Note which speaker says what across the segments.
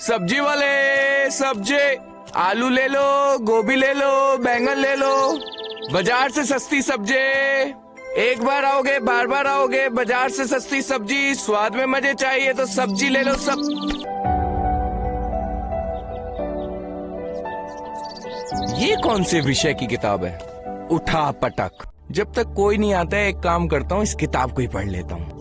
Speaker 1: सब्जी वाले, सब्जी, आलू ले लो, गोभी ले लो, बैंगन ले लो, बाजार से सस्ती सब्जी। एक बार आओगे बार बार आओगे, बाजार से सस्ती सब्जी, स्वाद में मजे चाहिए तो सब्जी ले लो सब। ये कौन से विषय की किताब है? उठा पटक। जब तक कोई नहीं आता है, एक काम करता हूँ, इस किताब को ही पढ़ लेता हूँ।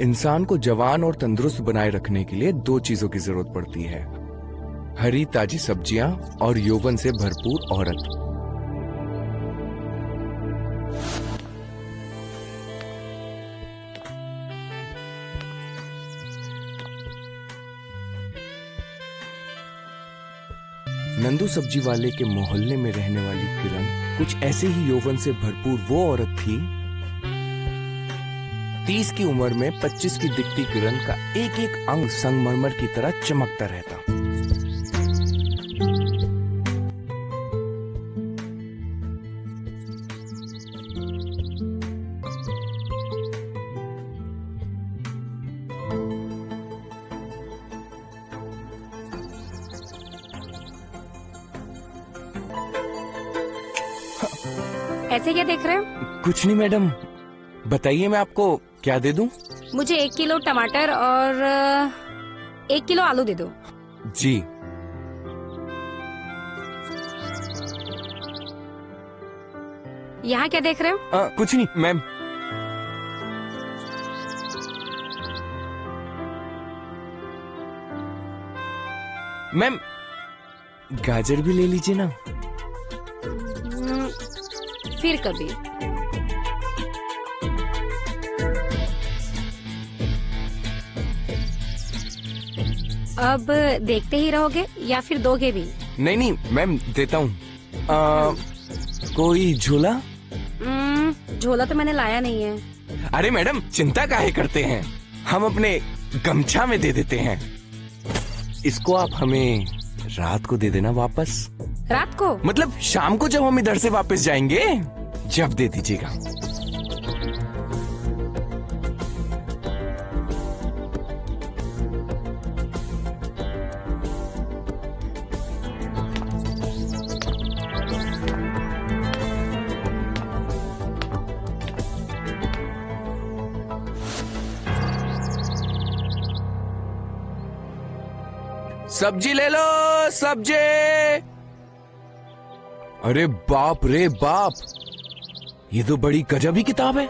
Speaker 1: इंसान को जवान और तंदुरुस्त बनाए रखने के लिए दो चीजों की जरूरत पड़ती है, हरी ताजी सब्जियां और यौवन से भरपूर औरत। नंदू सब्जी वाले के मोहल्ले में रहने वाली किरण कुछ ऐसे ही यौवन से भरपूर वो औरत थी। 30 की उम्र में 25 की दिखती किरण का एक एक अंग संगमरमर की तरह चमकता रहता।
Speaker 2: ऐसे क्या देख रहे हो?
Speaker 1: कुछ नहीं मैडम, बताइए मैं आपको क्या दे दूं?
Speaker 2: मुझे 1 किलो टमाटर और 1 किलो आलू दे दो।
Speaker 1: जी।
Speaker 2: यहाँ क्या देख रहे हो?
Speaker 1: कुछ नहीं मैम। मैम गाजर भी ले लीजिए ना।
Speaker 2: फिर कभी। अब देखते ही रहोगे या फिर दोगे भी?
Speaker 1: नहीं नहीं मैम, देता हूँ। कोई झोला?
Speaker 2: झोला तो मैंने लाया नहीं है।
Speaker 1: अरे मैडम चिंता काहे करते हैं, हम अपने गमछा में दे देते हैं। इसको आप हमें रात को दे देना वापस।
Speaker 2: रात को?
Speaker 1: मतलब शाम को जब हम इधर से वापस जाएंगे, जब दे दीजिएगा। सब्जी ले लो, सब्जी। अरे बाप रे बाप, ये तो बड़ी गजब ही किताब है।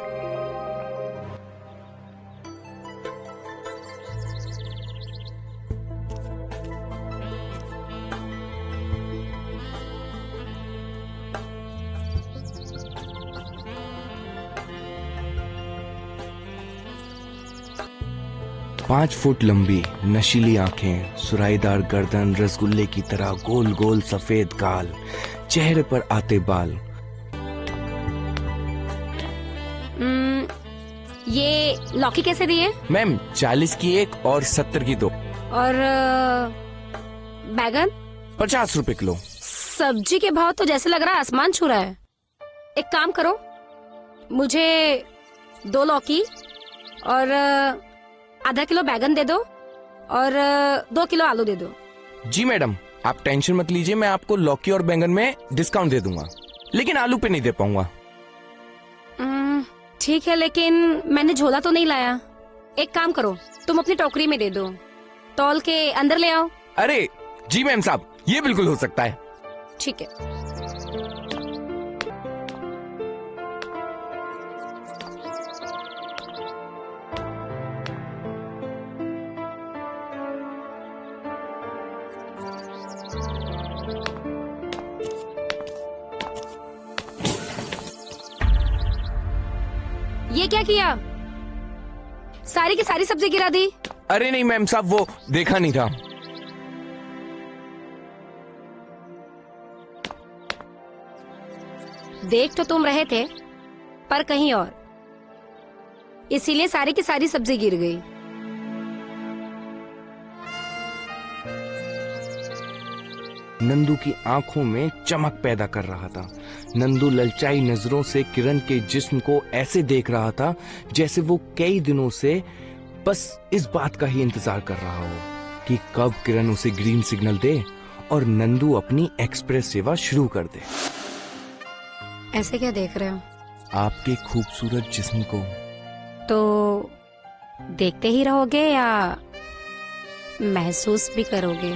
Speaker 1: पांच फुट लंबी नशीली आंखें, सुराहीदार गर्दन, रसगुल्ले की तरह गोल गोल सफेद गाल, चेहरे पर आते बाल।
Speaker 2: ये लौकी कैसे दिए?
Speaker 1: मैम 40 की एक और 70 की 2।
Speaker 2: और बैगन?
Speaker 1: 50 रुपए किलो।
Speaker 2: सब्जी के भाव तो जैसे लग रहा है आसमान छू रहा है। एक काम करो, मुझे 2 लौकी और आधा किलो बैगन दे दो और 2 किलो आलू दे दो।
Speaker 1: जी मैडम, आप टेंशन मत लीजिए, मैं आपको लौकी और बैंगन में डिस्काउंट दे दूंगा, लेकिन आलू पे नहीं दे पाऊंगा।
Speaker 2: ठीक है, लेकिन मैंने झोला तो नहीं लाया। एक काम करो, तुम अपनी टोकरी में दे दो, तौल के अंदर ले आओ।
Speaker 1: अरे जी मैम साहब, ये बिल्कुल हो सकता है।
Speaker 2: ठीक है। ये क्या किया? सारी की सारी सब्जी गिरा दी।
Speaker 1: अरे नहीं मैम साहब, वो देखा नहीं था।
Speaker 2: देख तो तुम रहे थे, पर कहीं और, इसीलिए सारी की सारी सब्जी गिर गई।
Speaker 1: नंदू की आंखों में चमक पैदा कर रहा था। नंदू ललचाई नजरों से किरण के जिस्म को ऐसे देख रहा था जैसे वो कई दिनों से बस इस बात का ही इंतजार कर रहा हो। कि कब किरण उसे ग्रीन सिग्नल दे और नंदू अपनी एक्सप्रेस सेवा शुरू कर दे।
Speaker 2: ऐसे क्या देख रहे हो?
Speaker 1: आपके खूबसूरत जिस्म को।
Speaker 2: तो देखते ही रहोगे या महसूस भी करोगे?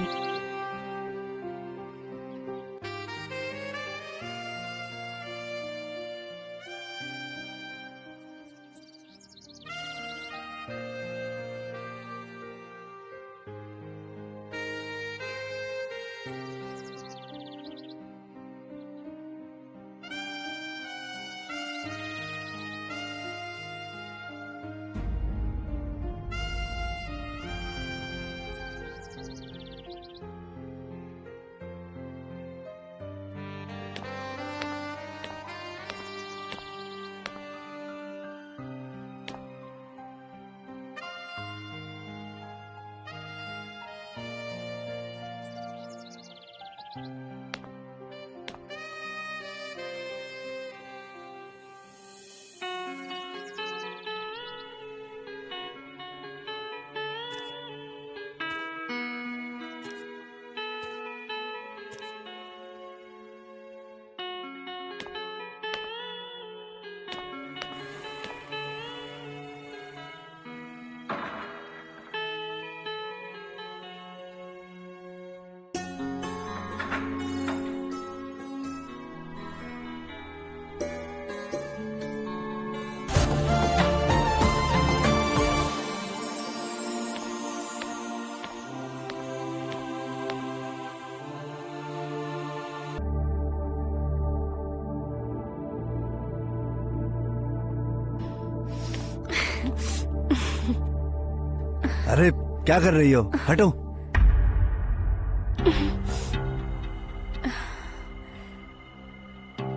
Speaker 3: अरे क्या कर रही हो? हटो।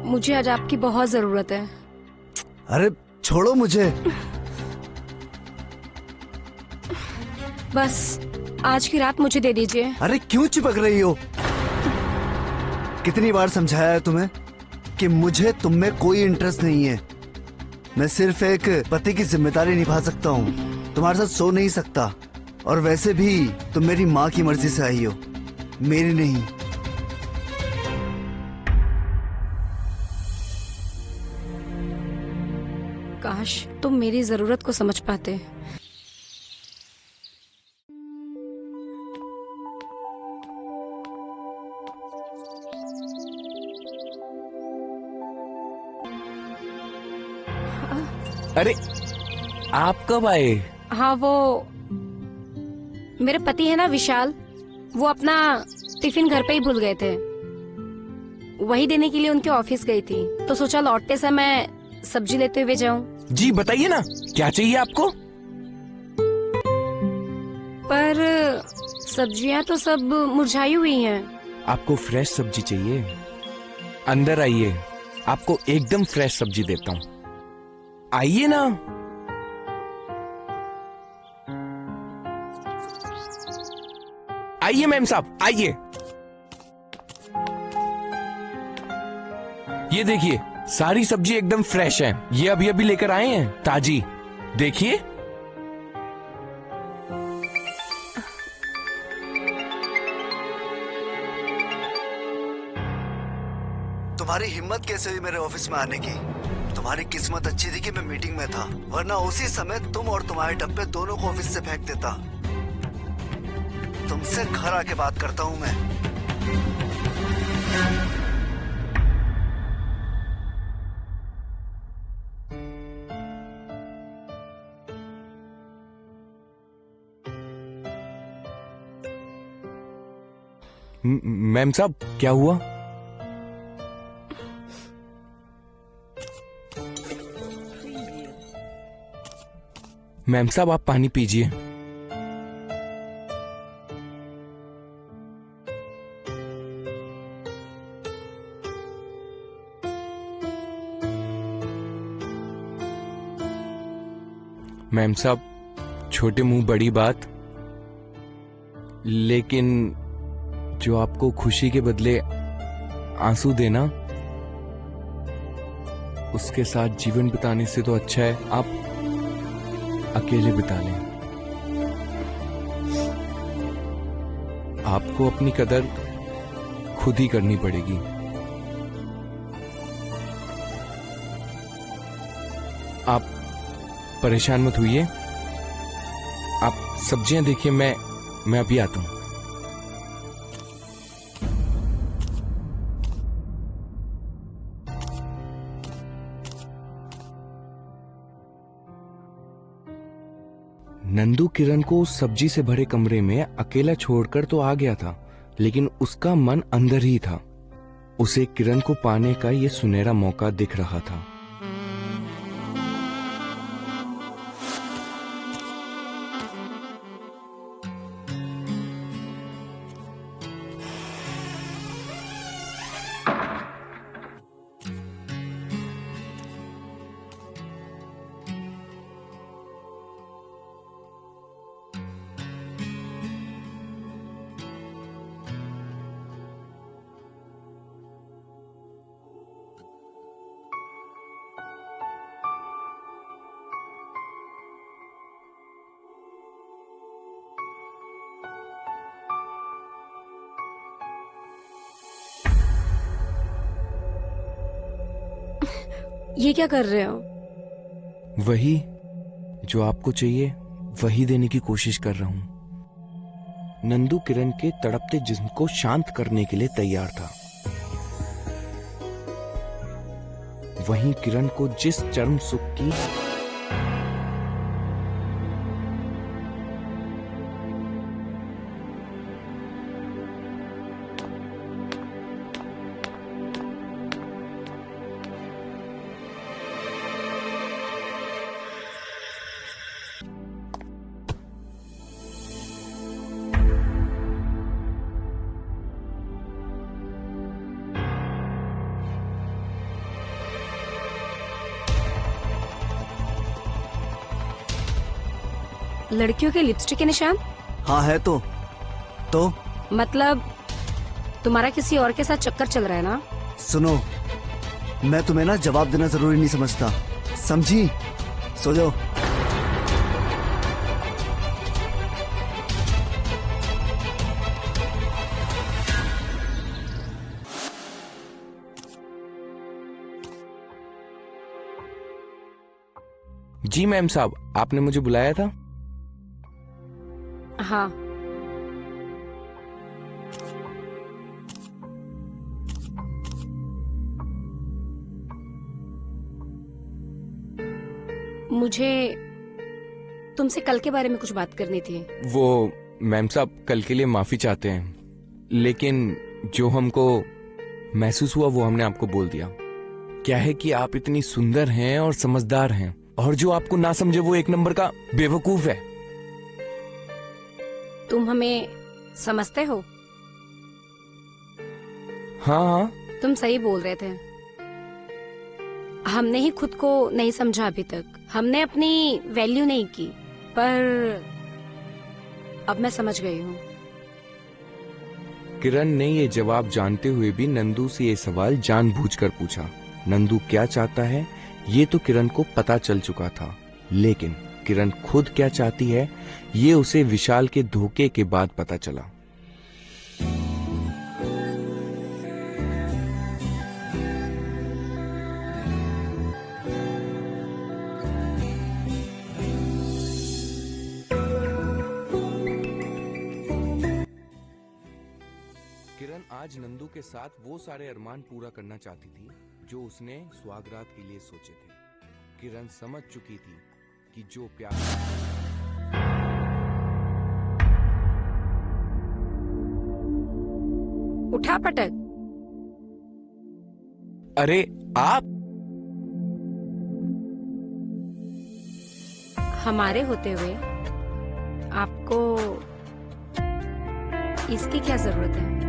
Speaker 2: मुझे आज आपकी बहुत जरूरत है।
Speaker 3: अरे छोड़ो मुझे।
Speaker 2: बस आज की रात मुझे दे दीजिए।
Speaker 3: अरे क्यों चिपक रही हो? कितनी बार समझाया है तुम्हें कि मुझे तुम में कोई इंटरेस्ट नहीं है। मैं सिर्फ एक पति की जिम्मेदारी निभा सकता हूँ, तुम्हारे साथ सो नहीं सकता। और वैसे भी तुम मेरी माँ की मर्जी से आई हो, मेरी नहीं।
Speaker 2: काश तुम मेरी जरूरत को समझ पाते।
Speaker 1: अरे आप कब आए?
Speaker 2: हाँ, वो मेरे पति है ना विशाल, वो अपना टिफिन घर पे ही भूल गए थे। वही देने के लिए उनके ऑफिस गई थी, तो सोचा लौटते समय सब्जी लेते हुए जाऊं।
Speaker 1: जी बताइए ना, क्या चाहिए आपको?
Speaker 2: पर सब्जियां तो सब मुरझाई हुई हैं।
Speaker 1: आपको फ्रेश सब्जी चाहिए? अंदर आइए, आपको एकदम फ्रेश सब्जी देता हूँ। आइए ना। आइए मैम साहब, आइए। ये देखिए, सारी सब्जी एकदम फ्रेश है। ये अभी अभी लेकर आए हैं, ताजी। देखिए।
Speaker 3: तुम्हारी हिम्मत कैसे हुई मेरे ऑफिस में आने की? तुम्हारी किस्मत अच्छी थी कि मैं मीटिंग में था, वरना उसी समय तुम और तुम्हारे डब्बे दोनों को ऑफिस से फेंक देता। तुमसे घर आके बात करता हूँ मैं।
Speaker 1: मैम साहब, क्या हुआ? मैम साहब, आप पानी पीजिए। मैम साहब, छोटे मुंह बड़ी बात, लेकिन जो आपको खुशी के बदले आंसू देना, उसके साथ जीवन बिताने से तो अच्छा है आप अकेले बिता लें। आपको अपनी कदर खुद ही करनी पड़ेगी। आप परेशान मत होइए, आप सब्जियां देखिए, मैं अभी आता हूं। नंदू किरण को उस सब्जी से भरे कमरे में अकेला छोड़कर तो आ गया था, लेकिन उसका मन अंदर ही था। उसे किरण को पाने का ये सुनहरा मौका दिख रहा था।
Speaker 2: ये क्या कर रहे हो?
Speaker 1: वही जो आपको चाहिए वही देने की कोशिश कर रहा हूं। नंदू किरण के तड़पते जिस्म को शांत करने के लिए तैयार था। वहीं किरण को जिस चरम सुख की
Speaker 2: लड़कियों के लिपस्टिक के निशान?
Speaker 3: हाँ है तो
Speaker 2: मतलब तुम्हारा किसी और के साथ चक्कर चल रहा है ना?
Speaker 3: सुनो, मैं तुम्हें ना जवाब देना जरूरी नहीं समझता, समझी? सो जाओ।
Speaker 1: जी मैम साहब, आपने मुझे बुलाया था?
Speaker 2: हाँ। मुझे तुमसे कल के बारे में कुछ बात करनी थी।
Speaker 1: वो मैम साहब कल के लिए माफी चाहते हैं, लेकिन जो हमको महसूस हुआ वो हमने आपको बोल दिया। क्या है कि आप इतनी सुंदर हैं और समझदार हैं, और जो आपको ना समझे वो एक नंबर का बेवकूफ है।
Speaker 2: तुम हमें समझते हो?
Speaker 1: हाँ हाँ,
Speaker 2: तुम सही बोल रहे थे। हमने ही खुद को नहीं समझा अभी तक, हमने अपनी वैल्यू नहीं की, पर अब मैं समझ गई हूँ।
Speaker 1: किरण ने ये जवाब जानते हुए भी नंदू से ये सवाल जानबूझकर पूछा। नंदू क्या चाहता है ये तो किरण को पता चल चुका था, लेकिन किरण खुद क्या चाहती है ये उसे विशाल के धोखे के बाद पता चला। किरण आज नंदू के साथ वो सारे अरमान पूरा करना चाहती थी जो उसने सुहागरात के लिए सोचे थे। किरण समझ चुकी थी कि जो प्यार
Speaker 2: उठा पटक।
Speaker 1: अरे आप
Speaker 2: हमारे होते हुए आपको इसकी क्या जरूरत है?